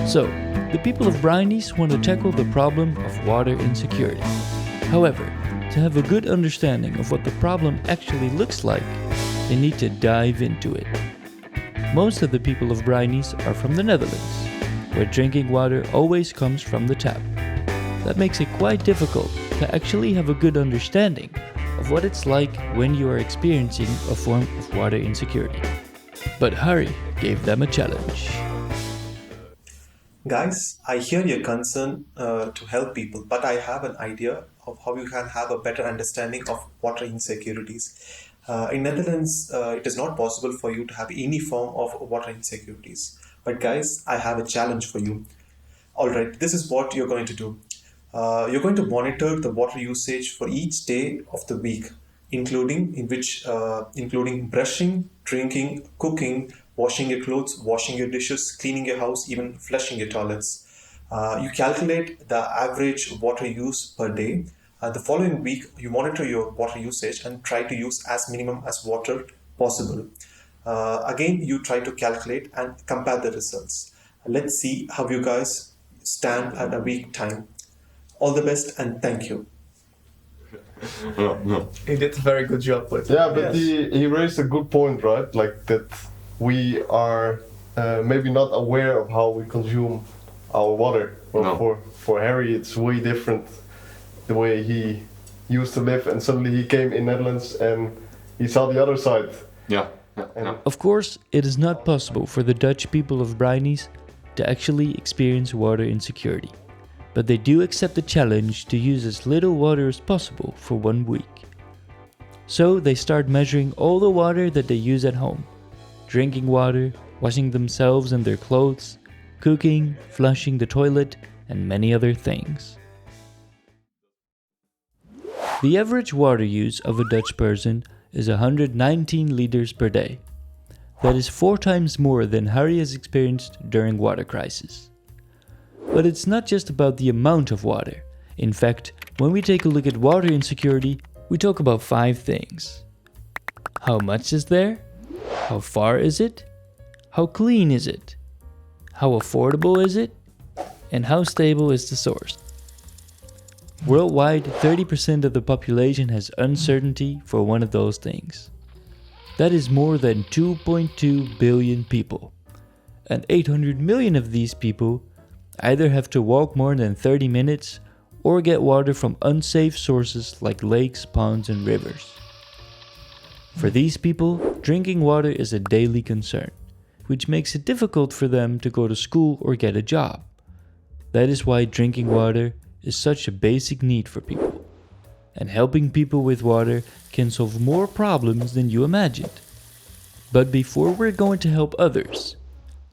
So, the people of Brineys want to tackle the problem of water insecurity. However, to have a good understanding of what the problem actually looks like, they need to dive into it. Most of the people of Brineys are from the Netherlands, where drinking water always comes from the tap. That makes it quite difficult to actually have a good understanding of what it's like when you are experiencing a form of water insecurity. But Harry gave them a challenge. Guys, I hear your concern to help people, but I have an idea of how you can have a better understanding of water insecurities. In Netherlands, it is not possible for you to have any form of water insecurities. But guys, I have a challenge for you. Alright, this is what you're going to do. You're going to monitor the water usage for each day of the week, including brushing, drinking, cooking, washing your clothes, washing your dishes, cleaning your house, even flushing your toilets. You calculate the average water use per day. The following week, you monitor your water usage and try to use as minimum as water possible. Again, you try to calculate and compare the results. Let's see how you guys stand at a week time. All the best and thank you. He did a very good job with it. Yeah, but he raised a good point, right? Like that we are maybe not aware of how we consume our water. Well, for Harry, it's way different the way he used to live, and suddenly he came in Netherlands and he saw the other side. Yeah. Of course, it is not possible for the Dutch people of Brineys to actually experience water insecurity, but they do accept the challenge to use as little water as possible for 1 week. So they start measuring all the water that they use at home: drinking water, washing themselves and their clothes, cooking, flushing the toilet, and many other things. The average water use of a Dutch person is 119 liters per day. That is 4 times more than Harry has experienced during water crisis. But it's not just about the amount of water. In fact, when we take a look at water insecurity, we talk about 5 things. How much is there? How far is it? How clean is it? How affordable is it? And how stable is the source? Worldwide, 30% of the population has uncertainty for one of those things. That is more than 2.2 billion people. And 800 million of these people either have to walk more than 30 minutes or get water from unsafe sources like lakes, ponds, and rivers. For these people, drinking water is a daily concern, which makes it difficult for them to go to school or get a job. That is why drinking water is such a basic need for people. And helping people with water can solve more problems than you imagined. But before we're going to help others,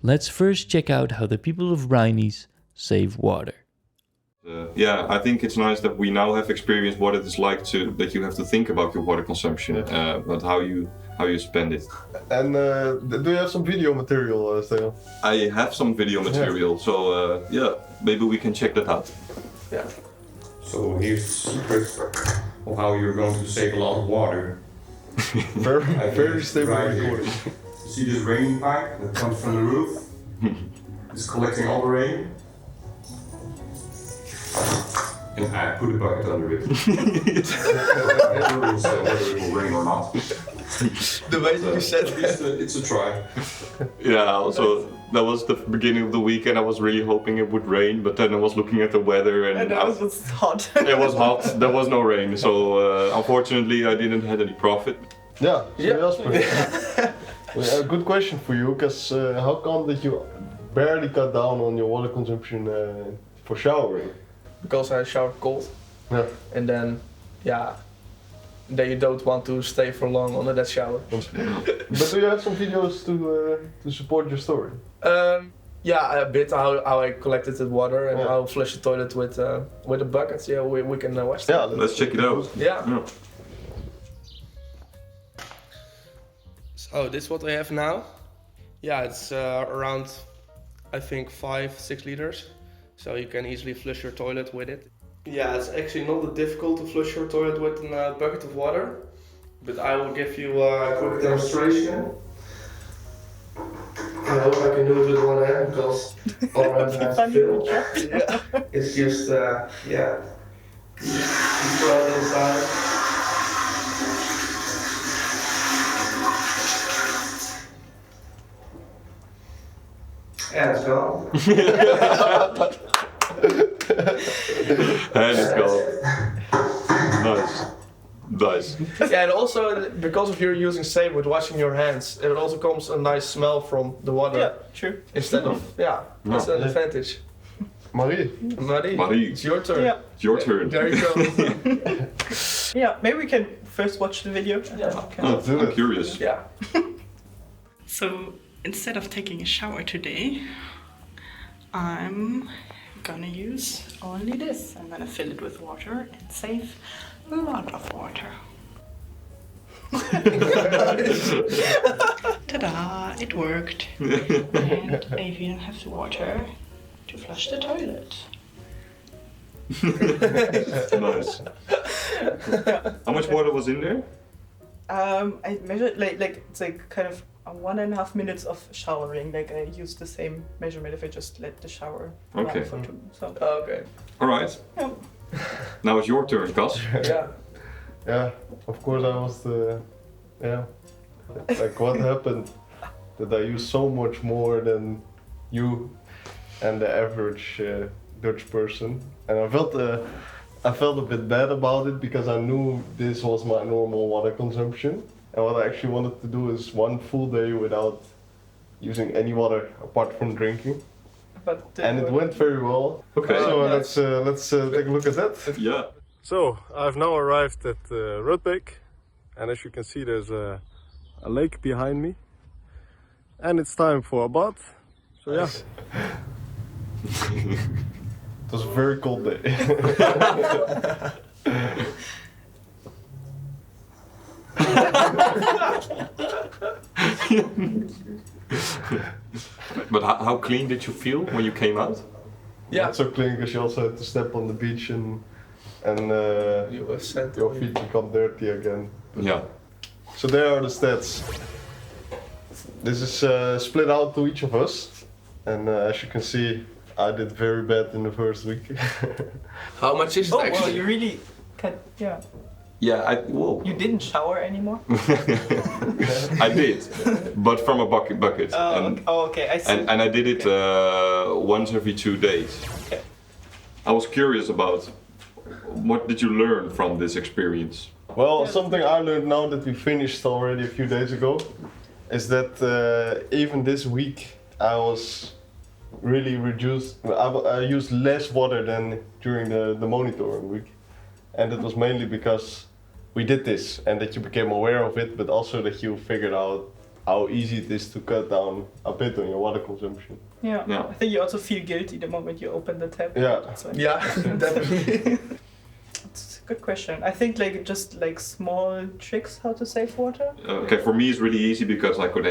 let's first check out how the people of Brineys save water. I think it's nice that we now have experienced what it is like that you have to think about your water consumption, but how you spend it. And do you have some video material, Stefan? I have some video material, so maybe we can check that out. Yeah. So here's the secret of how you're going to save a lot of water. Very stable recording. See this rain pipe that comes from the roof? It's collecting all the rain. And I put a bucket under it. Whether it will rain or not. The way you said it's a try. Yeah, also that was the beginning of the week and I was really hoping it would rain, but then I was looking at the weather and that was hot. It was hot, there was no rain, so unfortunately I didn't have any profit. Yeah, Jasper. A good question for you, because how come that you barely cut down on your water consumption for showering? Because I shower cold. Yeah. And then you don't want to stay for long under that shower. But do you have some videos to support your story? A bit how I collected the water and how I flushed the toilet with a bucket. Yeah, we can watch that. Yeah, let's check it out. Yeah. So this is what I have now. Yeah, it's around, I think 5-6 liters. So you can easily flush your toilet with it. Yeah, it's actually not that difficult to flush your toilet with a bucket of water, but I will give you a quick demonstration. hope I can do it with one hand because all hands have to fill. Yeah. It's just, yeah. You throw it inside. And it's gone. And it's gone. Nice. Yeah, and also because of you using safe with washing your hands, it also comes a nice smell from the water. Yeah, true. Instead of, that's an advantage. Marie. Marie, it's your turn. Yeah. it's your turn. There you go. Yeah, maybe we can first watch the video. Yeah. Oh, I'm curious. Yeah. So instead of taking a shower today, I'm gonna use only this. I'm gonna fill it with water and save a lot of water. Ta-da! It worked. And I even have the water to flush the toilet. Nice. How much water was in there? I measured like it's like kind of 1.5 minutes of showering. Like I used the same measurement if I just let the shower Okay. run for 2. So Okay. All right. yeah. Now it's your turn, Cas. Yeah. Yeah, of course I was the, like what happened that I used so much more than you and the average Dutch person, and I felt a bit bad about it because I knew this was my normal water consumption, and what I actually wanted to do is 1 full day without using any water apart from drinking, But and it went very well. Okay. So nice. let's take a look at that. Yeah. So I've now arrived at Rudbeek, and as you can see there's a lake behind me, and it's time for a bath. So yeah, it was a very cold day. But how clean did you feel when you came out? Yeah. Not so clean because you also had to step on the beach and You were sent. your feet become dirty again. Yeah. So there are the stats. This is split out to each of us, and as you can see, I did very bad in the first week. How much is it Oh well, actually? you really can. Yeah. Yeah, whoa. You didn't shower anymore. I did, but from a bucket. And, Okay, I see. and I did it once every 2 days. Okay. I was curious about what did you learn from this experience? Well, something I learned now that we finished already a few days ago is that even this week I was really reduced. I used less water than during the monitoring week, and it was mainly because we did this and that you became aware of it, but also that you figured out how easy it is to cut down a bit on your water consumption. Yeah. Yeah. I think you also feel guilty the moment you open the tap. Yeah. That's why. Yeah, definitely. It's a good question. I think like just like small tricks how to save water. Okay, for me it's really easy because I could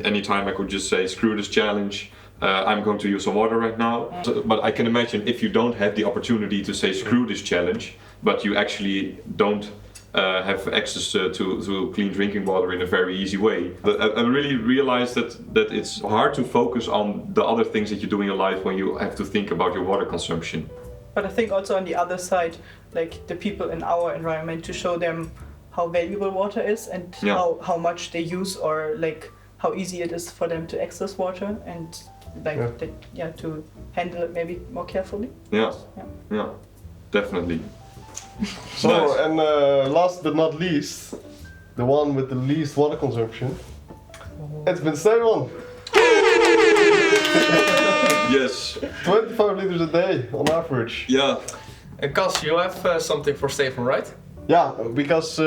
anytime I could just say screw this challenge. I'm going to use some water right now. So, but I can imagine if you don't have the opportunity to say screw this challenge, but you actually don't have access to clean drinking water in a very easy way. But I really realized that it's hard to focus on the other things that you do in your life when you have to think about your water consumption. But I think also on the other side, like the people in our environment, to show them how valuable water is and Yeah. how much they use, or like how easy it is for them to access water, and like to handle it maybe more carefully. Yeah, definitely. So, Nice. and last but not least, the one with the least water consumption, it's been Stefan. Yes. 25 liters a day on average. Yeah. And Cas, you have something for Stefan, right? Yeah, because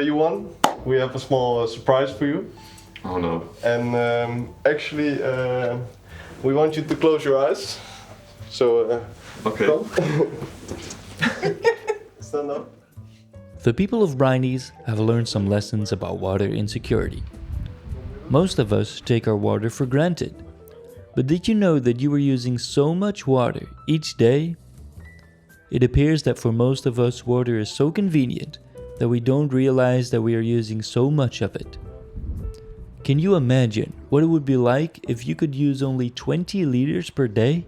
you won, we have a small surprise for you. Oh no. And actually, we want you to close your eyes. So, Okay. come. Stand up. The people of Brineys have learned some lessons about water insecurity. Most of us take our water for granted. But did you know that you are using so much water each day? It appears that for most of us, water is so convenient that we don't realize that we are using so much of it. Can you imagine what it would be like if you could use only 20 liters per day?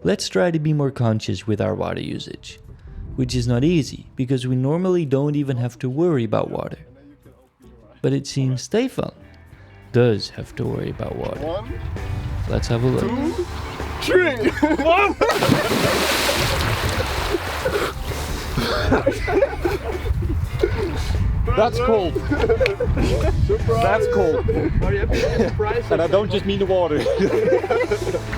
Let's try to be more conscious with our water usage, which is not easy because we normally don't even have to worry about water. But it seems Stefan does have to worry about water. 1, Let's have a look. 2, 3. 1. That's cold. That's cold. And I don't just mean the water.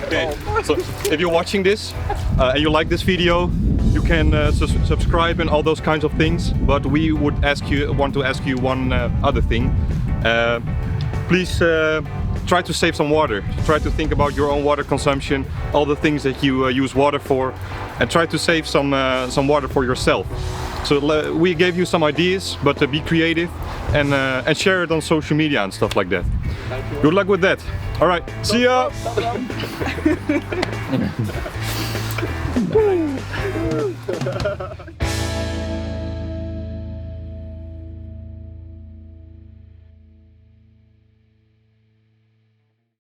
Okay, so if you're watching this and you like this video, you can subscribe and all those kinds of things. But we would want to ask you one other thing. Please try to save some water. Try to think about your own water consumption, all the things that you use water for, and try to save some water for yourself. So we gave you some ideas, but be creative and share it on social media and stuff like that. Good luck with that. All right, see ya.